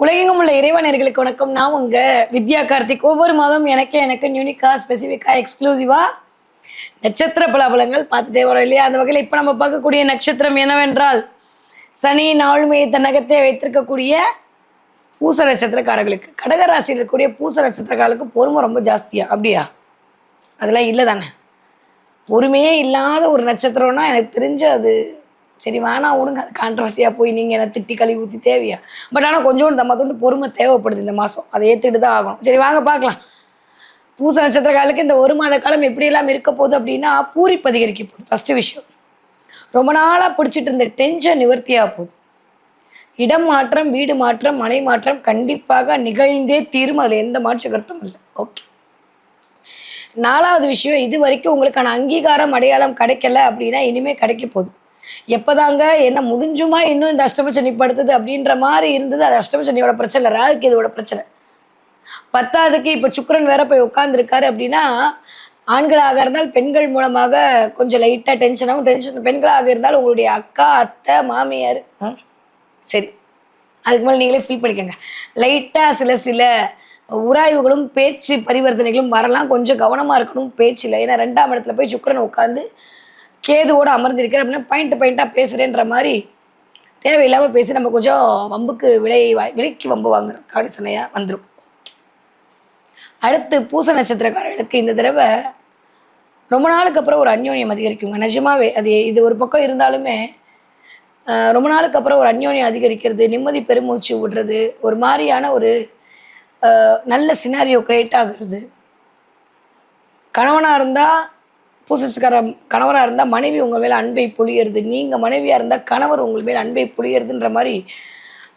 உலகெங்கும் உள்ள இறைவனர்களுக்கு வணக்கம். நான் உங்க வித்யா கார்த்திக். ஒவ்வொரு மாதம் எனக்கு யூனிக்கா ஸ்பெசிஃபிக்கா எக்ஸ்க்ளூசிவா நட்சத்திர பலாபலங்கள் பார்த்துட்டே வரோம் இல்லையா? அந்த வகையில் இப்போ நம்ம பார்க்கக்கூடிய நட்சத்திரம் என்னவென்றால் சனி நாளுமையை தன்னகத்தை வைத்திருக்கக்கூடிய பூச நட்சத்திரக்காரர்களுக்கு, கடகராசியில் இருக்கக்கூடிய பூச நட்சத்திரக்காரர்களுக்கு பொறுமை ரொம்ப ஜாஸ்தியா? அப்படியா? அதெல்லாம் இல்லை தானே. பொறுமையே இல்லாத ஒரு நட்சத்திரம்னா எனக்கு தெரிஞ்சு அது சரி வேணாம் விடுங்க, அது கான்ட்ரவர்சியாக போய் நீங்கள் என்ன திட்டி கழுவி ஊற்றி தேவையா? பட் ஆனால் கொஞ்சோண்டு இந்த மாதம் பொறுமை தேவைப்படுது இந்த மாதம், அதை ஏற்றுக்கிட்டு தான் ஆகணும். சரி வாங்க பார்க்கலாம். பூச நட்சத்திரக்காரர்களுக்கு இந்த ஒரு மாத காலம் எப்படியெல்லாம் இருக்க போகுது அப்படின்னா, பூரிப்பு அதிகரிக்க போகுது. ஃபஸ்ட்டு விஷயம், ரொம்ப நாளாக பிடிச்சிட்டு இருந்த டென்ஷன் நிவர்த்தியாக போகுது. இடம் மாற்றம், வீடு மாற்றம், மனை மாற்றம் கண்டிப்பாக நிகழ்ந்தே தீரும். அதில் எந்த மாற்று கருத்தும் இல்லை. ஓகே. நாலாவது விஷயம், இது வரைக்கும் உங்களுக்கான அங்கீகாரம் அடையாளம் கிடைக்கல அப்படின்னா இனிமேல் கிடைக்க போகுது. எப்போதாங்க என்ன முடிஞ்சுமா இன்னும் இந்த அஷ்டமச்சனி படுத்துது அப்படின்ற மாதிரி இருந்தது. அது அஷ்டமச்சனியோட பிரச்சனை இல்லை, ராகுக்கு இதோட பிரச்சனை. பத்தாவதுக்கு இப்போ சுக்கிரன் வேற போய் உட்காந்துருக்காரு அப்படின்னா, ஆண்களாக இருந்தால் பெண்கள் மூலமாக கொஞ்சம் லைட்டாக டென்ஷன் பெண்களாக இருந்தால் உங்களுடைய அக்கா, அத்தை, மாமியார், சரி அதுக்கு மேலே நீங்களே ஃபீல் பண்ணிக்கோங்க. லைட்டாக சில உராய்வுகளும் பேச்சு பரிவர்த்தனைகளும் வரலாம். கொஞ்சம் கவனமாக இருக்கணும் பேச்சில். ஏன்னா 2ஆம் இடத்துல போய் சுக்கிரன் உட்காந்து கேதுவோடு அமர்ந்திருக்கிற அப்படின்னா பாயிண்ட்டாக பேசுகிறேன்ற மாதிரி தேவையில்லாமல் பேசி நம்ம கொஞ்சம் வம்புக்கு விலைக்கு வம்பு வாங்குறது காடிசனையாக வந்துடும். அடுத்து பூச நட்சத்திரக்காரர்களுக்கு இந்த தடவை ரொம்ப நாளுக்கு அப்புறம் ஒரு அந்யோன்யம் அதிகரிக்குங்க. நிஜமாவே அது இது ஒரு பக்கம் இருந்தாலுமே ரொம்ப நாளுக்கு அப்புறம் ஒரு அந்யோன்யம் அதிகரிக்கிறது, நிம்மதி பெருமூச்சு விடுறது, ஒரு மாதிரியான ஒரு நல்ல சினாரியோ கிரியேட் ஆகுறது. கணவனாக இருந்தால் பூசச்சுக்கார கணவராக இருந்தால் மனைவி உங்கள் மேலே அன்பை பொழியறது, நீங்கள் மனைவியாக இருந்தால் கணவர் உங்கள் மேலே அன்பை பொழியறதுன்ற மாதிரி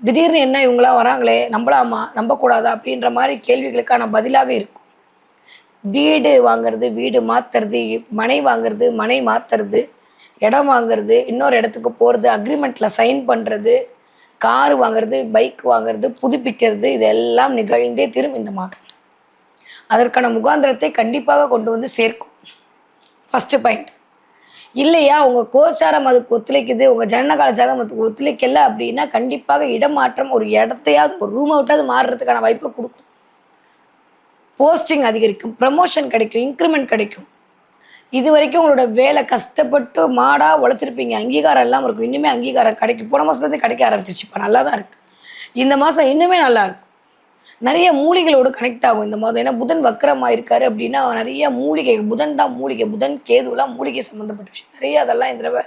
திடீர்னு என்ன இவங்களாம் வராங்களே நம்பலாமா நம்பக்கூடாதா அப்படின்ற மாதிரி கேள்விகளுக்கான பதிலாக இருக்கும். வீடு வாங்கிறது, வீடு மாற்றுறது, மனை வாங்கிறது, மனை மாற்றுறது, இடம் வாங்கிறது, இன்னொரு இடத்துக்கு போகிறது, அக்ரிமெண்ட்டில் சைன் பண்ணுறது, காரு வாங்கிறது, பைக் வாங்கிறது, புதுப்பிக்கிறது, இதெல்லாம் நிகழ்ந்தே தீரும் இந்த மாதம். அதற்கான முகாந்திரத்தை கண்டிப்பாக கொண்டு வந்து சேர்க்கும். First point. இல்லையா உங்கள் கோச்சாரம் அதுக்கு ஒத்துழைக்குது, உங்கள் ஜனனகால ஜாதகம் அதுக்கு ஒத்துழைக்கல அப்படின்னா கண்டிப்பாக இடமாற்றம், ஒரு இடத்தையாவது ஒரு ரூமை விட்டாவது மாறுறதுக்கான வாய்ப்பை கொடுக்கும். போஸ்டிங் அதிகரிக்கும், ப்ரமோஷன் கிடைக்கும், இன்க்ரிமெண்ட் கிடைக்கும். இது வரைக்கும் உங்களோட வேலை கஷ்டப்பட்டு மாடாக உழைச்சிருப்பீங்க, அங்கீகாரம் இல்லாமல் இருக்கும். இன்னுமே அங்கீகாரம் கிடைக்கும். போன மாதத்துலேருந்து கிடைக்க ஆரம்பிச்சிருச்சு. இப்போ நல்லா தான் இருக்குது. இந்த மாதம் இன்னுமே நல்லா இருக்கும். நிறைய மூலிகளோடு கனெக்ட் ஆகும் இந்த மாதம். ஏன்னா புதன் வக்கரமாக இருக்காரு அப்படின்னா நிறைய மூலிகை, புதன் தான் மூலிகை, புதன் கேதுவெலாம் மூலிகை சம்மந்தப்பட்ட விஷயம் நிறைய அதெல்லாம் இந்த தடவை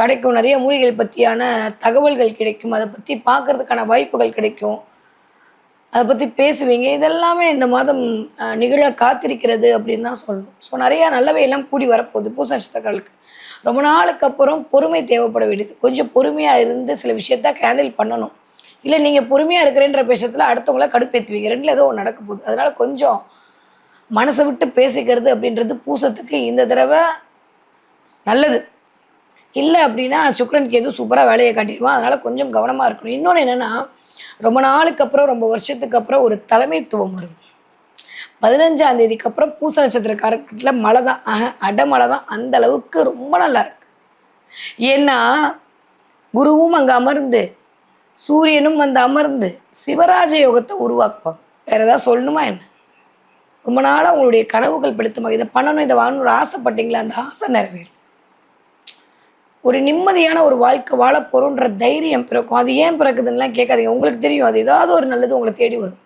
கிடைக்கும். நிறைய மூலிகைகள் பற்றியான தகவல்கள் கிடைக்கும், அதை பற்றி பார்க்குறதுக்கான வாய்ப்புகள் கிடைக்கும், அதை பற்றி பேசுவீங்க. இதெல்லாமே இந்த மாதம் நிகழ காத்திருக்கிறது அப்படின்னு தான் சொல்லணும். ஸோ நிறையா நல்லவையெல்லாம் கூடி வரப்போகுது பூச நட்சத்திரங்களுக்கு. ரொம்ப நாளுக்கு அப்புறம் பொறுமை தேவைப்பட வேண்டியது. கொஞ்சம் பொறுமையாக இருந்து சில விஷயத்த ஹேண்டில் பண்ணணும். இல்லை நீங்கள் பொறுமையாக இருக்கிறேன்ற விஷயத்தில் அடுத்தவங்கள கடுப்பேற்றுவீங்க. ரெண்டில் ஏதோ ஒன்று நடக்க போகுது. அதனால் கொஞ்சம் மனசை விட்டு பேசிக்கிறது அப்படின்றது பூசத்துக்கு இந்த தடவை நல்லது. இல்லை அப்படின்னா சுக்கிரனுக்கு எதுவும் சூப்பராக வேலையை காட்டிடுவான். அதனால் கொஞ்சம் கவனமாக இருக்கணும். இன்னொன்று என்னென்னா, ரொம்ப நாளுக்கு அப்புறம் ரொம்ப வருஷத்துக்கு அப்புறம் ஒரு தலைமைத்துவம் வரும். 15ஆம் தேதிக்கு அப்புறம் பூச நட்சத்திரக்காரர்கிட்ட மழை தான், அடமழை தான். அந்த அளவுக்கு ரொம்ப நல்லா இருக்கு. ஏன்னா குருவும் அங்கே அமர்ந்து சூரியனும் வந்து அமர்ந்து சிவராஜ யோகத்தை உருவாக்குவாங்க. வேற ஏதாவது சொல்லணுமா என்ன? ரொம்ப நாளாக உங்களுடைய கனவுகள் படுத்துமாங்க, இதை பண்ணணும் இதை வாங்கணும் ஒரு ஆசைப்பட்டீங்களா, அந்த ஆசை நிறைவேறும். ஒரு நிம்மதியான ஒரு வாழ்க்கை வாழ போகிறோன்ற தைரியம் பிறக்கும். அது ஏன் பிறக்குதுன்னெலாம் கேட்காதீங்க, உங்களுக்கு தெரியும். அது ஏதாவது ஒரு நல்லது உங்களை தேடி வரும்.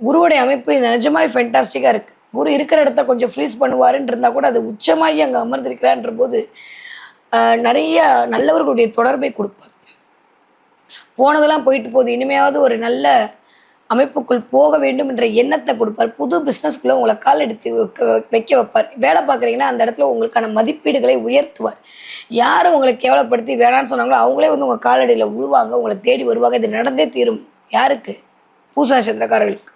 குருவுடைய அமைப்பு இந்த நிஜமாய் ஃபென்டாஸ்டிக்காக இருக்குது. குரு இருக்கிற இடத்த கொஞ்சம் ஃப்ரீஸ் பண்ணுவாருன்னு இருந்தால் கூட அது உச்சமாகி அங்கே அமர்ந்திருக்கிறான்ற போது நிறைய நல்லவர்களுடைய தொடர்பை கொடுப்பார். போனதெல்லாம் போயிட்டு போகுது, இனிமையாவது ஒரு நல்ல அமைப்புக்குள் போக வேண்டும் என்ற எண்ணத்தை கொடுப்பார். புது பிஸ்னஸ்க்குள்ளே உங்களை கால் எடுத்து வைக்க வைப்பார். வேலை பார்க்குறீங்கன்னா அந்த இடத்துல உங்களுக்கான மதிப்பீடுகளை உயர்த்துவார். யாரும் உங்களை கேவலப்படுத்தி வேணான்னு சொன்னாங்களோ அவங்களே வந்து உங்கள் காலடியில் விழுவாங்க, உங்களை தேடி வருவாங்க. இது நடந்தே தீரும். யாருக்கு? பூச நட்சத்திரக்காரர்களுக்கு.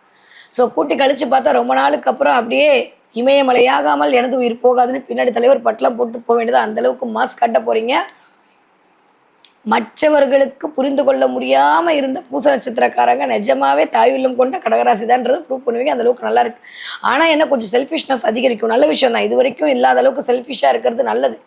ஸோ கூட்டி கழித்து பார்த்தா ரொம்ப நாளுக்கு அப்புறம் அப்படியே இமயமலையாகாமல் எனது உயிர் போகாதுன்னு பின்னாடி தலைவர் பட்டெலாம் போட்டு போக வேண்டியது. அந்தளவுக்கு மாஸ்க் கட்ட போகிறீங்க. மற்றவர்களுக்கு புரிந்து கொள்ள முடியாமல் இருந்த பூச நட்சத்திரக்காரங்க நிஜமாவே தாயுள்ளம் கொண்ட கடகராசி தான்றதை ப்ரூவ் பண்ணுவீங்க. அந்தளவுக்கு நல்லா இருக்குது. ஆனால் என்ன கொஞ்சம் செல்ஃபிஷ்னஸ் அதிகரிக்கும். நல்ல விஷயம் தான். இது வரைக்கும் இல்லாத அளவுக்கு செல்ஃபிஷாக இருக்கிறது நல்லது.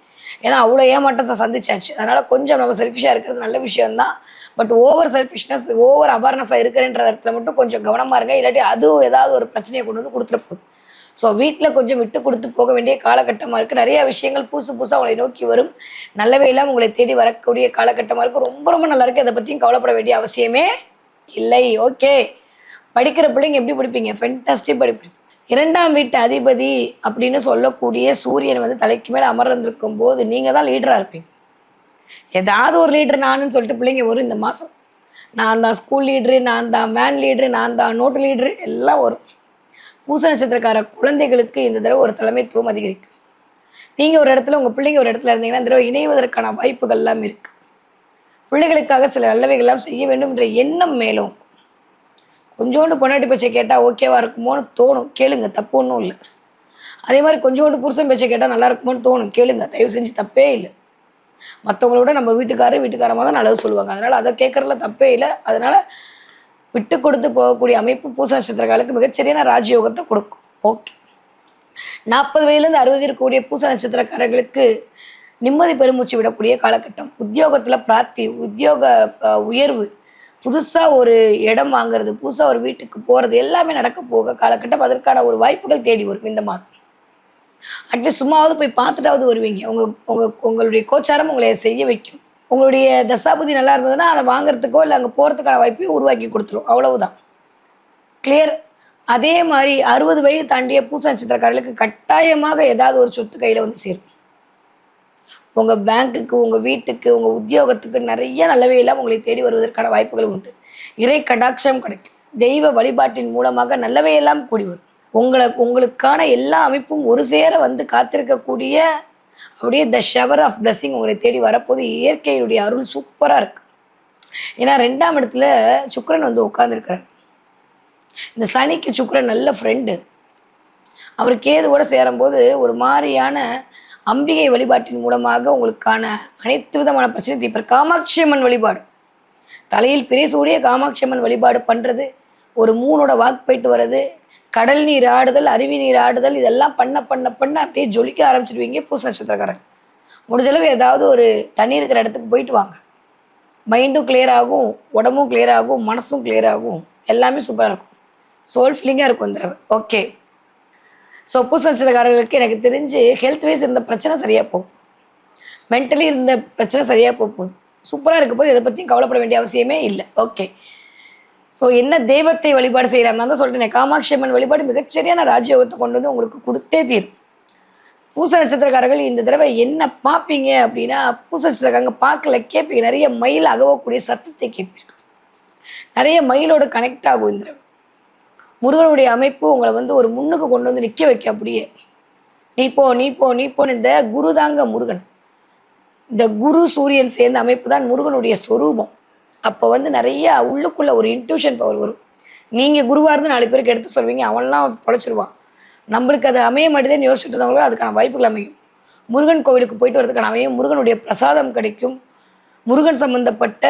ஏன்னா அவ்வளோ ஏமாற்றத்தை சந்திச்சாச்சு. அதனால் கொஞ்சம் நம்ம செல்ஃபிஷாக இருக்கிறது நல்ல விஷயம்தான். பட் ஓவர் செல்ஃபிஷ்னஸ், ஓவர் அவேர்னஸாக இருக்கிறன்ற இடத்துல மட்டும் கொஞ்சம் கவனமாக இருங்க. இல்லாட்டி அதுவும் ஏதாவது ஒரு பிரச்சனையை கொண்டு வந்து கொடுத்துட போகுது. ஸோ வீட்டில் கொஞ்சம் விட்டு கொடுத்து போக வேண்டிய காலகட்டமாக இருக்குது. நிறையா விஷயங்கள் புதுசாக உங்களை நோக்கி வரும். நல்லவே இல்லாமல் உங்களை தேடி வரக்கூடிய காலகட்டமாக இருக்குது. ரொம்ப ரொம்ப நல்லா இருக்குது. அதை பற்றியும் கவலைப்பட வேண்டிய அவசியமே இல்லை. ஓகே, படிக்கிற பிள்ளைங்க எப்படி படிப்பீங்க? ஃபென்டாஸ்டிக் படிப்பீங்க. 2ஆம் வீட்டு அதிபதி அப்படின்னு சொல்லக்கூடிய சூரியன் வந்து தலைக்கு மேலே அமர்ந்திருக்கும் போது நீங்கள் தான் லீடராக இருப்பீங்க. ஏதாவது ஒரு லீடர் நானுன்னு சொல்லிட்டு பிள்ளைங்க வரும் இந்த மாதம். நான் தான் ஸ்கூல் லீட்ரு, நான் தான் வேன் லீட்ரு, நான் தான் நோட்டு லீட்ரு எல்லாம் வரும். பூச நட்சத்திரக்கார குழந்தைகளுக்கு இந்த தடவை ஒரு தலைமைத்துவம் அதிகரிக்கும். நீங்கள் ஒரு இடத்துல, உங்கள் பிள்ளைங்க ஒரு இடத்துல இருந்தீங்கன்னா இந்த தடவை இணைவதற்கான வாய்ப்புகள் எல்லாம் இருக்குது. பிள்ளைகளுக்காக சில நல்லவைகள்லாம் செய்ய வேண்டும் என்ற எண்ணம் மேலும். கொஞ்சோண்டு பொண்டாட்டி பேச்சை கேட்டால் ஓகேவா இருக்குமோன்னு தோணும், கேளுங்க, தப்பு ஒன்றும் இல்லை. அதே மாதிரி கொஞ்சோண்டு புருஷன் பேச்சை கேட்டால் நல்லா இருக்குமோன்னு தோணும், கேளுங்க, தயவு செஞ்சு தப்பே இல்லை. மற்றவங்களோட நம்ம வீட்டுக்காரமாக தான் நல்லது சொல்லுவாங்க. அதனால் அதை கேட்குறதுல தப்பே இல்லை. அதனால் விட்டு கொடுத்து போகக்கூடிய அமைப்பு பூச நட்சத்திரக்காரர்களுக்கு மிகச்சரியான ராஜயோகத்தை கொடுக்கும். ஓகே, 40 வயதுலேருந்து 60 இருக்கக்கூடிய பூச நட்சத்திரக்காரர்களுக்கு நிம்மதி பெருமூச்சு விடக்கூடிய காலகட்டம். உத்தியோகத்தில் பிராப்தி, உத்தியோக உயர்வு, புதுசாக ஒரு இடம் வாங்குறது, புதுசாக ஒரு வீட்டுக்கு போகிறது எல்லாமே நடக்க போக காலகட்டம். அதற்கான ஒரு வாய்ப்புகள் தேடி வரும் இந்த மாதம். அட்லீஸ்ட் சும்மாவது போய் பார்த்துட்டாவது வருவீங்க. உங்களுடைய கோச்சாரம் உங்களை செய்ய வைக்கும். உங்களுடைய தசாபுதி நல்லா இருந்ததுன்னா அதை வாங்குறதுக்கோ இல்லை அங்கே போகிறதுக்கான வாய்ப்பையும் உருவாக்கி கொடுத்துரும். அவ்வளவுதான். கிளியர். அதே மாதிரி 60 வயது தாண்டிய பூச நட்சத்திரக்காரர்களுக்கு கட்டாயமாக ஏதாவது ஒரு சொத்து கையில் வந்து சேரும். உங்கள் பேங்க்குக்கு, உங்கள் வீட்டுக்கு, உங்கள் உத்தியோகத்துக்கு நிறைய நல்லவே இல்லாமல் உங்களை தேடி வருவதற்கான வாய்ப்புகள் உண்டு. இறை கடாட்சம் கிடைக்கும். தெய்வ வழிபாட்டின் மூலமாக நல்லவே எல்லாம் கூடி வரும். உங்களுக்கான எல்லா அமைப்பும் ஒரு சேர வந்து காத்திருக்கக்கூடிய அப்படியே த ஷவர் ஆஃப் பிளஸிங் உங்களை தேடி வரப்போது. இயற்கையினுடைய அருள் சூப்பராக இருக்குது. ஏன்னா 2ஆம் இடத்துல சுக்கிரன் வந்து உட்காந்துருக்கிறார். இந்த சனிக்கு சுக்கிரன் நல்ல ஃப்ரெண்டு. அவர் கேதுவோட சேரும்போது ஒரு மாதிரியான அம்பிகை வழிபாட்டின் மூலமாக உங்களுக்கான அனைத்து விதமான பிரச்சனையும் தீர்ப்பார். காமாட்சி அம்மன் வழிபாடு, தலையில் பிறைசூடிய காமாட்சி அம்மன் வழிபாடு பண்ணுறது, ஒரு 3ஓட வாக்கு போயிட்டு வர்றது, கடல் நீர் ஆடுதல், அருவி நீர் ஆடுதல், இதெல்லாம் பண்ண பண்ண பண்ண அப்படியே ஜொலிக்க ஆரம்பிச்சிடுவீங்க பூச நட்சத்திரக்காரன். முடிஞ்சளவு ஏதாவது ஒரு தண்ணி இருக்கிற இடத்துக்கு போயிட்டு வாங்க. மைண்டும் கிளியர் ஆகும், உடம்பும் கிளியர் ஆகும், மனசும் கிளியர் ஆகும், எல்லாமே சூப்பராக இருக்கும். சோல் ஃபீலிங்காக இருக்கும் இந்த தடவை. ஓகே, ஸோ பூச நட்சத்திரக்காரர்களுக்கு எனக்கு தெரிஞ்சு ஹெல்த் வைஸ் இருந்த பிரச்சனை சரியாக போகும், மென்டலி இருந்த பிரச்சனை சரியாக போகுது. சூப்பராக இருக்க போது எதை பற்றியும் கவலைப்பட வேண்டிய அவசியமே இல்லை. ஓகே, ஸோ என்ன தெய்வத்தை வழிபாடு செய்யலாம்? நான் தான் சொல்லிட்டேன், காமாட்சி அம்மன் வழிபாடு மிகச்சரியான ராஜயோகத்தை கொண்டு வந்து உங்களுக்கு கொடுத்தே தீரும். பூச நட்சத்திரக்காரர்கள் இந்த தடவை என்ன பார்ப்பீங்க அப்படின்னா, பூச நட்சத்திரக்காரங்க பார்க்கல, கேட்பீங்க. நிறைய மயில் அகவக்கூடிய சத்தத்தை கேட்பீங்க. நிறைய மயிலோட கனெக்ட் ஆகும் இந்த தடவை. முருகனுடைய அமைப்பு உங்களை வந்து ஒரு முன்னுக்கு கொண்டு வந்து நிற்க வைக்க. அப்படியே நீ போ நீ போ நீ போன்னு. இந்த குரு தாங்க முருகன். இந்த குரு சூரியன் சேர்ந்த அமைப்பு தான் முருகனுடைய ஸ்வரூபம். அப்போ வந்து நிறைய உள்ளுக்குள்ளே ஒரு இன்ட்யூஷன் பவர் வரும். நீங்கள் குருவாக இருந்து 4 பேருக்கு எடுத்து சொல்வீங்க, அவன்லாம் பொழைச்சிருவான். நம்மளுக்கு அது அமைய மாட்டேதுன்னு யோசிச்சுட்டு இருந்தவங்களும் அதுக்கான வாய்ப்புகள் அமையும். முருகன் கோவிலுக்கு போயிட்டு வரதுக்கான அமையும். முருகனுடைய பிரசாதம் கிடைக்கும். முருகன் சம்பந்தப்பட்ட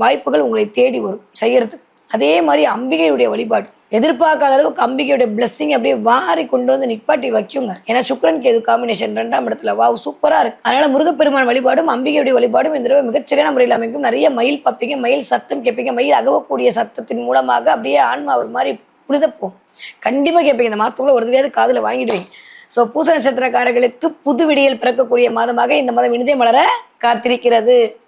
வாய்ப்புகள் உங்களை தேடி வரும் செய்யறதுக்கு. அதே மாதிரி அம்பிகையுடைய வழிபாடு, எதிர்பார்க்காத அளவுக்கு அம்பிகையுடைய பிளெஸ்ஸிங் அப்படியே வாரி கொண்டு வந்து நிப்பாட்டி வைக்குங்க. ஏன்னா சுக்கிரன் கேது காம்பினேஷன் 2ஆம் இடத்துல வாவ் சூப்பராக இருக்குது. அதனால் முருகப்பெருமான் வழிபாடும் அம்பிகையுடைய வழிபாடும் இந்த தடவை மிகச்சரியான முறையில் அமைக்கும். நிறைய மயில் பார்ப்பீங்க, மயில் சத்தம் கேட்பீங்க. மயில் அகவக்கூடிய சத்தத்தின் மூலமாக அப்படியே ஆன்மா ஒரு மாதிரி புனிதப்போம். கண்டிப்பாக கேட்பீங்க. இந்த மாதத்துக்குள்ள ஒரு தெரியாது காதில் வாங்கிடுவீங்க. ஸோ பூச நட்சத்திரக்காரர்களுக்கு புது விடியல் பிறக்கக்கூடிய மாதமாக இந்த மாதம் இனிதே மலர காத்திருக்கிறது.